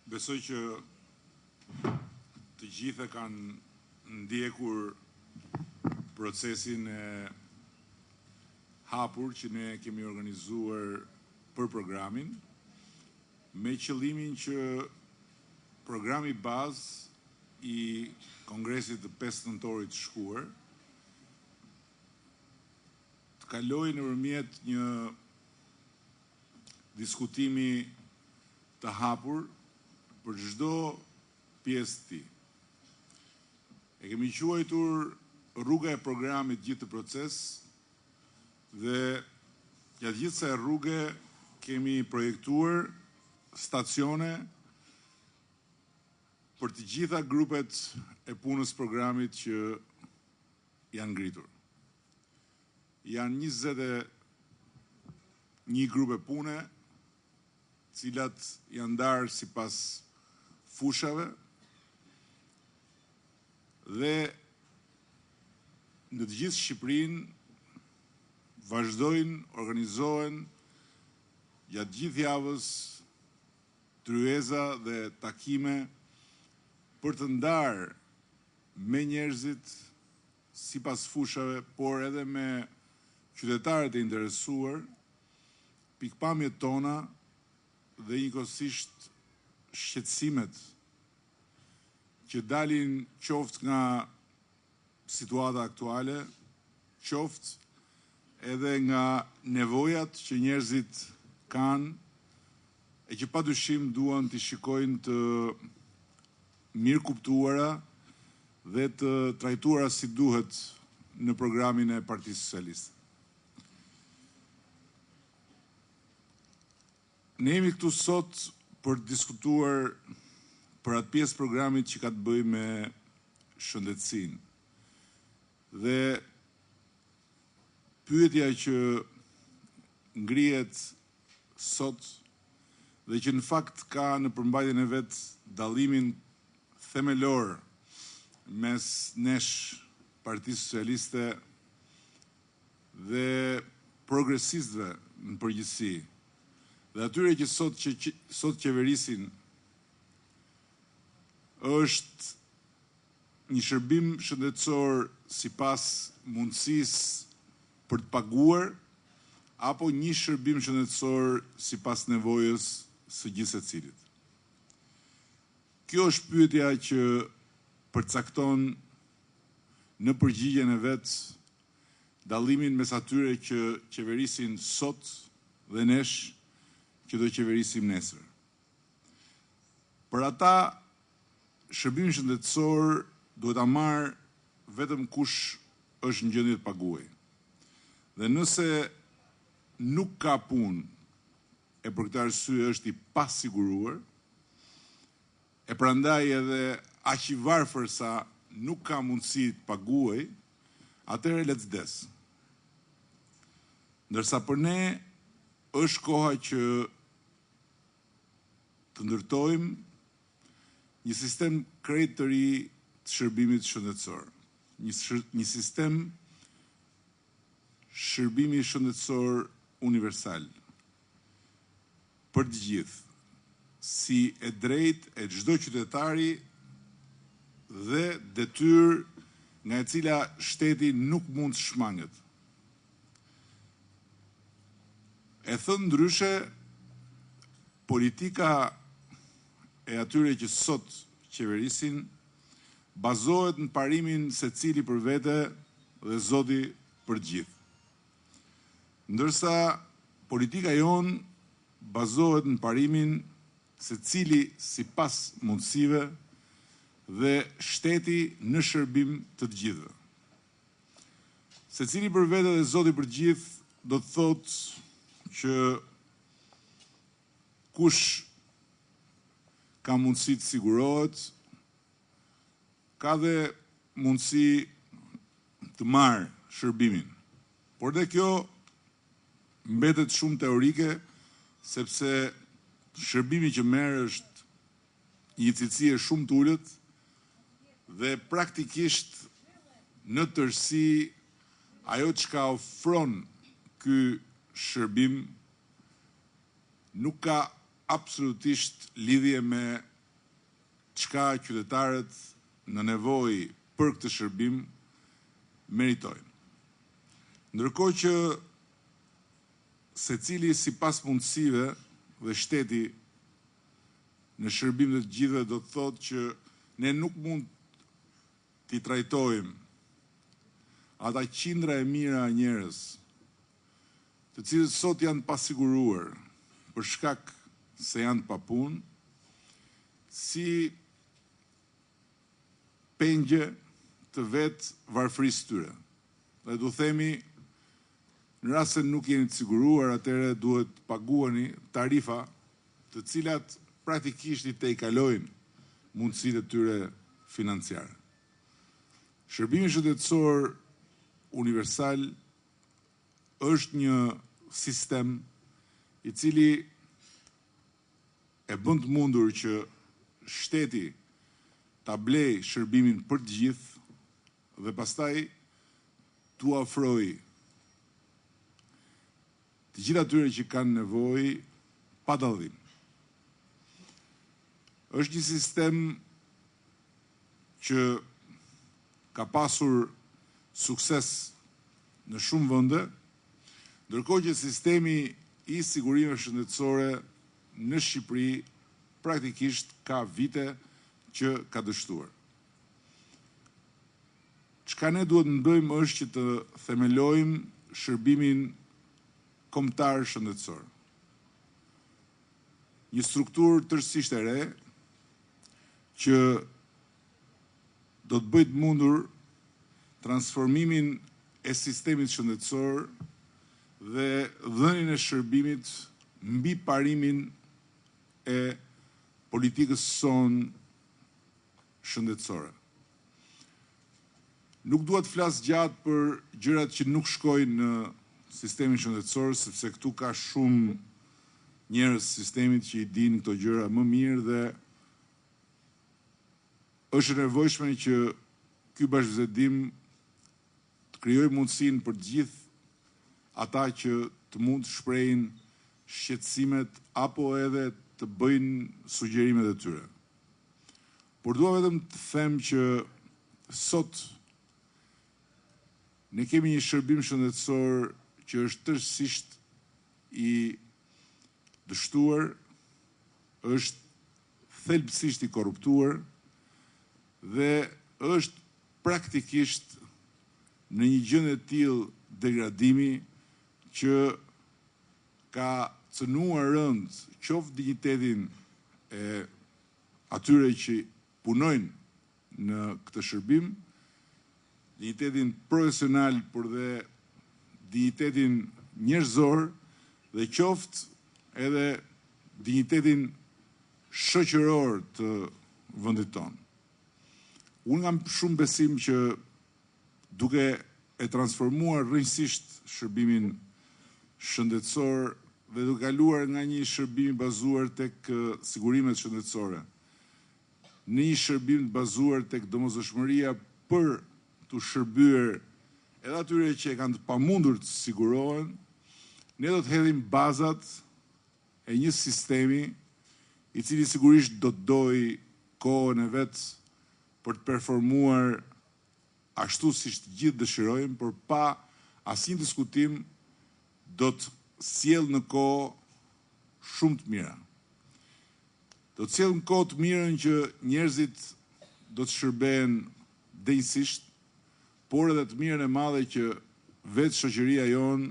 Besoj që të gjithë kanë ndjekur procesin e hapur që ne kemi organizuar për programin, me qëllimin që programi bazë i Kongresit të 5 nëntorit të shkuar të kalojë nëpërmjet një diskutimi të hapur për çdo pjesë të tij. E kemi quajtur rruga e programit gjithë të proces dhe gjatë gjithë kësaj rruge kemi projektuar stacione për të gjitha grupet e punës programit që janë ngritur. Janë 21 grupe pune, cilat janë ndarë sipas fushave dhe në të gjithë Shqipërinë vazhdojnë, organizohen gjatë gjithë javës tryeza dhe takime për të ndarë me njerëzit sipas fushave, por edhe me qytetarët e interesuar, pikpamjet tona dhe njëkohësisht shqetësimet që dalin qoftë nga situata aktuale, qoftë edhe nga nevojat që njerëzit kanë e që padyshim duan të shikojnë të mirë kuptuara dhe të trajtuara si duhet në programin e Partisë Socialiste. Ne jemi këtu sot për të diskutuar për atë pjesë programit që ka të bëjë me shëndetësinë. Dhe pyetja që ngrihet sot dhe që në fakt ka në përmbajtjen e vet dallimin themelor mes nesh Partisë Socialiste dhe progresistëve në përgjithësi dhe atyre që sot qeverisin është një shërbim shëndetësor sipas mundësisë për të paguar apo një shërbim shëndetësor sipas nevojës së gjithë secilit. Kjo është pyetja që përcakton në përgjigjen e vet dallimin mes atyre që qeverisin sot dhe nesh që do qeverisim nesër. Për ata, shërbimi shëndetësor duhet ta marrë vetëm kush është në gjendje të paguajë. Dhe nëse nuk ka punë e për këtë arsye është i pasiguruar, e prandaj edhe aq i varfër sa nuk ka mundësi të paguajë, atëherë le të vdesë. Ndërsa për ne është koha që të ndërtojmë një sistem krejt të ri të shërbimit shëndetësor. Një sistem shërbimi shëndetësor universal për të gjithë, si e drejtë e çdo qytetari dhe detyrë nga e cila shteti nuk mund të shmanget. E thënë ndryshe, politika e atyre që sot qeverisin bazohet në parimin secili për vete dhe Zoti për të gjithë. Ndërsa politika jonë bazohet në parimin secili sipas mundësive dhe shteti në shërbim të të gjithëve. Secili për vete dhe Zoti për të gjithë do të thotë që kush ka mundësi të sigurohet, ka dhe mundësi të marrë shërbimin. Por dhe kjo mbetet shumë teorike, sepse shërbimi që merr është një cilësie shumë të ulët dhe praktikisht në tërësi ajo çka ofron ky shërbim nuk ka absolutisht lidhje me çka qytetarët në nevojë për këtë shërbim meritojnë. Ndërkohë që secili sipas mundësive dhe shteti në shërbim të gjithëve do të thotë që ne nuk mund t'i trajtojmë ata qindra e mira njerëz të cilët sot janë pasiguruar për shkak se janë pa punë, si pengje të vetë varfërisë tyre. Dhe du themi, në rast se nuk jeni të siguruar, atëherë duhet paguani tarifa të cilat praktikisht i tejkalojnë mundësitë e tyre financiare. Shërbimi shëndetësor universal është një sistem i cili e bën të mundur që shteti ta blej shërbimin për të gjithë dhe pastaj t'u ofrojë të gjithë atyre që kanë nevojë pa dallim. Është një sistem që ka pasur sukses në shumë vende, ndërkohë që sistemi i sigurimeve shëndetësore në Shqipëri praktikisht ka vite që ka dështuar. Çka ne duhet të bëjmë është që të themelojmë shërbimin kombëtar shëndetësor. Një strukturë tërësisht e re që do të bëjë të mundur transformimin e sistemit shëndetësor dhe dhënien e shërbimit mbi parimin e politikës son shëndetësore. Nuk dua të flas gjatë për gjërat që nuk shkojnë në sistemin shëndetësor, sepse këtu ka shumë njerëz sistemit që i dinë këto gjëra më mirë dhe është e nevojshme që ky bashkëbisedim të krijojë mundësinë për të gjithë ata që të mund të shprehin shqetësimet apo edhe të bëjnë sugjerimet e tyre. Por dua vetëm të them që sot ne kemi një shërbim shëndetësor që është tërësisht i dështuar, është thelbësisht i korruptuar dhe është praktikisht në një gjendje të tillë degradimi që ka cënuar rënd qoftë dinjitetin e atyre që punojnë në këtë shërbim, dinjitetin profesional, por dhe dinjitetin njerëzor dhe qoftë edhe dinjitetin shoqëror të vendit tonë. Unë kam shumë besim që duke e transformuar rrënjësisht shërbimin shëndetësor dhe duke kaluar nga një shërbim i bazuar tek sigurimet shëndetësore në një shërbim të bazuar tek domosdoshmëria për të shërbyer edhe atyre që e kanë të pamundur të sigurohen, ne do të hedhim bazat e një sistemi i cili sigurisht do të dojë kohën e vet për të performuar ashtu siç të gjithë dëshirojmë, por pa asnjë diskutim do të sjell në kohë shumë të mira. Do të sjell në kohë të mirën që njerëzit do të shërbehen denjësisht, por edhe të mirën e madhe që vetë shoqëria jonë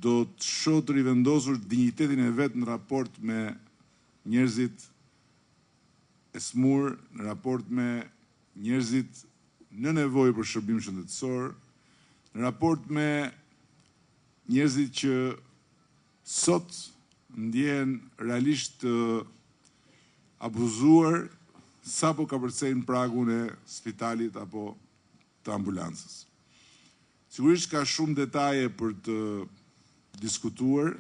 do të shohë të rivendosur dinjitetin e vet në raport me njerëzit e smur, në raport me njerëzit në nevojë për shërbim shëndetësor, në raport me njerëzit që sot ndjehen realisht të abuzuar sapo ka përcejnë pragun e spitalit apo të ambulancës. Sigurisht ka shumë detaje për të diskutuar.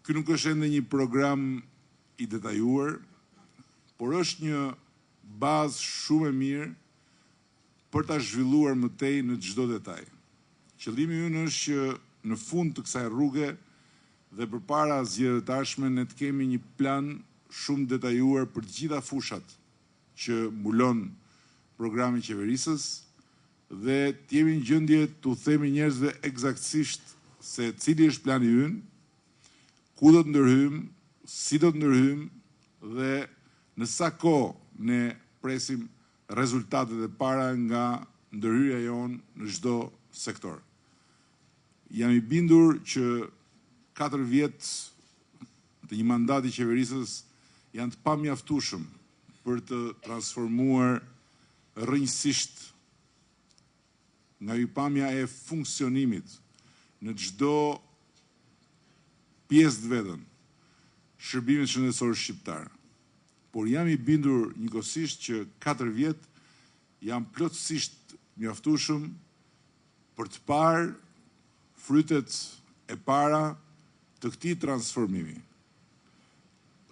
Ky nuk është ende një program i detajuar, por është një bazë shumë e mirë për ta zhvilluar më tej në çdo detaj. Qëllimi ynë është që në fund të kësaj rruge dhe përpara zgjedhjeve të ardhshme ne të kemi një plan shumë detajuar për të gjitha fushat që mbulon programi qeverisës dhe të jemi në gjendje t'u themi njerëzve eksaktësisht se cili është plani ynë, ku do të ndërhyjmë, si do të ndërhyjmë dhe në sa kohë ne presim rezultatet e para nga ndërhyrja jonë në çdo sektor. Jam i bindur që 4 vjet të një mandati qeverisës janë të pamjaftueshëm për të transformuar rrënjësisht nga hyrpamja e funksionimit në çdo pjesë të vetën shërbimit shëndetësor shqiptar. Por jam i bindur njëkohësisht që 4 vjet janë plotësisht mjaftueshëm për të parë frytet e para të këtij transformimi.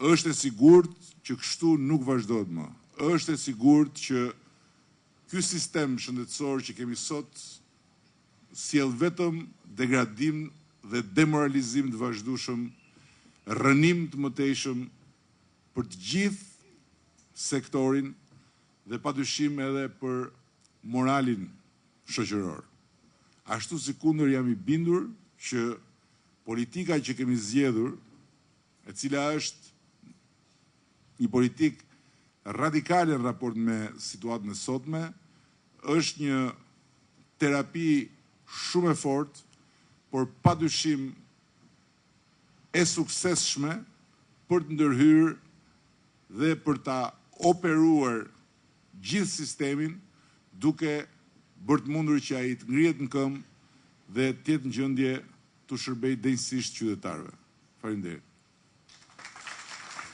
Është e sigurt që kështu nuk vazhdohet më. Është e sigurt që ky sistem shëndetësor që kemi sot sjell vetëm degradim dhe demoralizim të vazhdueshëm, rënim të mëtejshëm për të gjithë sektorin dhe padyshim edhe për moralin shoqëror. Ashtu sikundër jam i bindur që politika që kemi zgjedhur, e cila është një politikë radikale në raport me situatën e sotme, është një terapi shumë e fortë, por padyshim e suksesshme për të ndërhyrë dhe për ta operuar gjithë sistemin duke bërë të mundur që ai të ngrihet në këmbë dhe të jetë në gjendje të shërbejë denjësisht qytetarëve. Faleminderit.